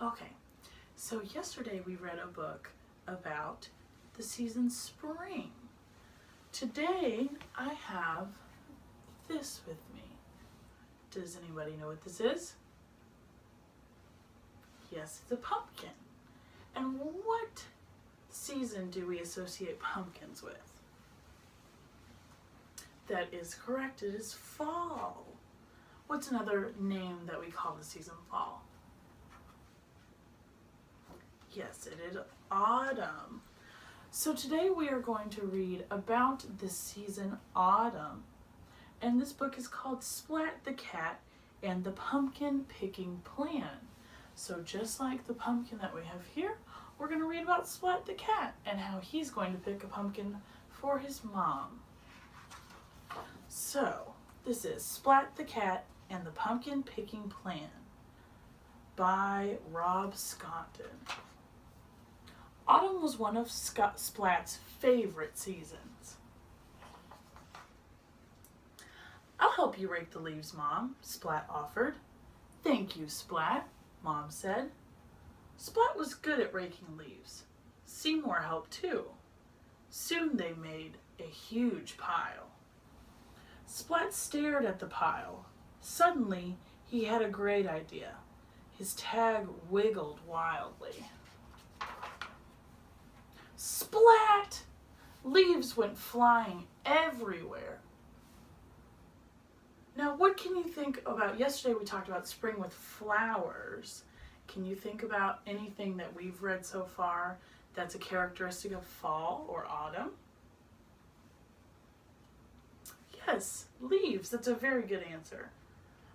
Okay, so yesterday we read a book about the season spring. Today I have this with me. Does anybody know what this is? Yes, it's a pumpkin. And what season do we associate pumpkins with? That is correct, it is fall. What's another name that we call the season fall? Yes, it is autumn. So today we are going to read about the season autumn. And this book is called Splat the Cat and the Pumpkin Picking Plan. So just like the pumpkin that we have here, we're going to read about Splat the Cat and how he's going to pick a pumpkin for his mom. So this is Splat the Cat and the Pumpkin Picking Plan by Rob Scotton. Autumn was one of Splat's favorite seasons. "I'll help you rake the leaves, Mom," Splat offered. "Thank you, Splat," Mom said. Splat was good at raking leaves. Seymour helped too. Soon they made a huge pile. Splat stared at the pile. Suddenly, he had a great idea. His tag wiggled wildly. Splat! Leaves went flying everywhere. Now, what can you think about? Yesterday we talked about spring with flowers. Can you think about anything that we've read so far that's a characteristic of fall or autumn? Yes, leaves. That's a very good answer.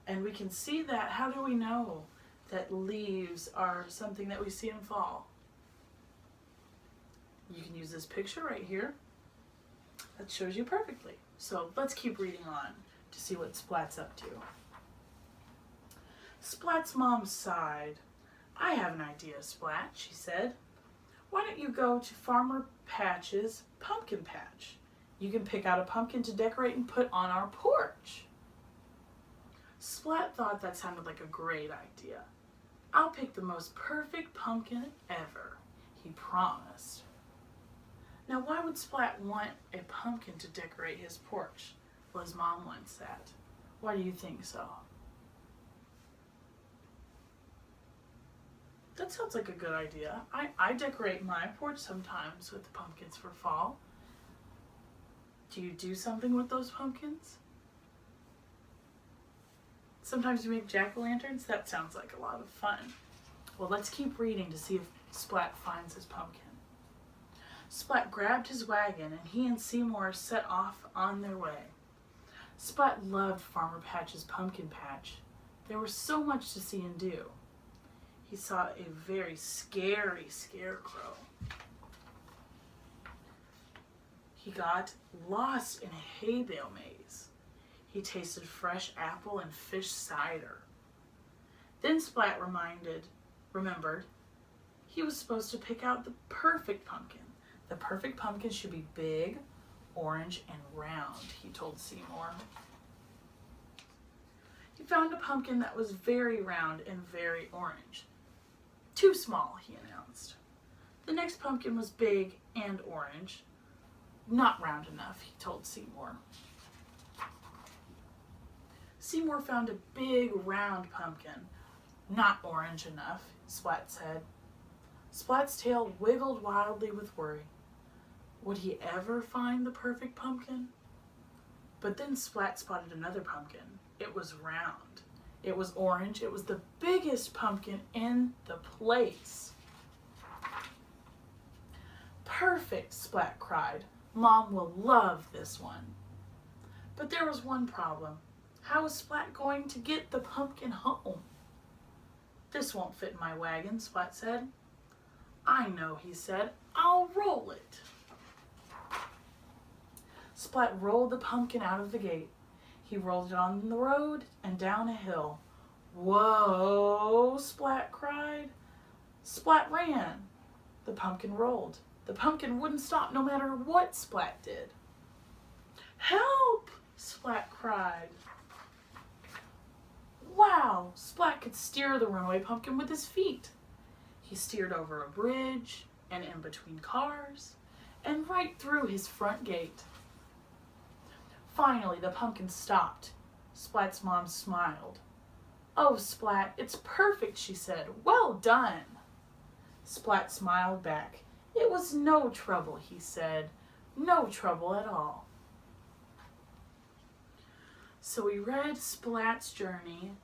And we can see that. How do we know that leaves are something that we see in fall? You can use this picture right here. That shows you perfectly. So let's keep reading on to see what Splat's up to. Splat's mom sighed. "I have an idea, Splat," she said. "Why don't you go to Farmer Patch's pumpkin patch? You can pick out a pumpkin to decorate and put on our porch." Splat thought that sounded like a great idea. "I'll pick the most perfect pumpkin ever," he promised. Now, why would Splat want a pumpkin to decorate his porch? Well, his mom once said. Why do you think so? That sounds like a good idea. I decorate my porch sometimes with the pumpkins for fall. Do you do something with those pumpkins? Sometimes you make jack-o'-lanterns? That sounds like a lot of fun. Well, let's keep reading to see if Splat finds his pumpkin. Splat grabbed his wagon and he and Seymour set off on their way. Splat loved Farmer Patch's pumpkin patch. There was so much to see and do. He saw a very scary scarecrow. He got lost in a hay bale maze. He tasted fresh apple and fish cider. Then Splat remembered he was supposed to pick out the perfect pumpkin. The perfect pumpkin should be big, orange, and round, he told Seymour. He found a pumpkin that was very round and very orange. "Too small," he announced. The next pumpkin was big and orange. "Not round enough," he told Seymour. Seymour found a big round pumpkin. "Not orange enough," Splat said. Splat's tail wiggled wildly with worry. Would he ever find the perfect pumpkin? But then Splat spotted another pumpkin. It was round. It was orange. It was the biggest pumpkin in the place. "Perfect," Splat cried. "Mom will love this one." But there was one problem. How was Splat going to get the pumpkin home? "This won't fit in my wagon," Splat said. "I know," he said. "I'll roll it." Splat rolled the pumpkin out of the gate. He rolled it on the road and down a hill. "Whoa!" Splat cried. Splat ran. The pumpkin rolled. The pumpkin wouldn't stop no matter what Splat did. "Help!" Splat cried. Wow! Splat could steer the runaway pumpkin with his feet. He steered over a bridge and in between cars and right through his front gate. Finally, the pumpkin stopped. Splat's mom smiled. "Oh, Splat, it's perfect," she said. "Well done." Splat smiled back. "It was no trouble," he said. "No trouble at all." So we read Splat's journey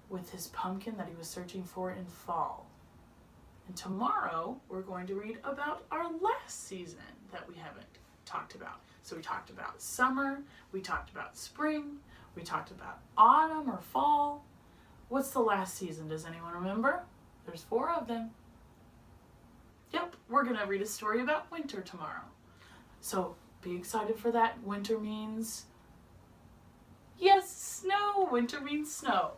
with his pumpkin that he was searching for in fall. And tomorrow we're going to read about our last season that we haven't talked about. So we talked about summer, we talked about spring, we talked about autumn or fall. What's the last season? Does anyone remember? There's 4 of them. Yep, we're going to read a story about winter tomorrow. So be excited for that. Winter means, yes, snow. Winter means snow.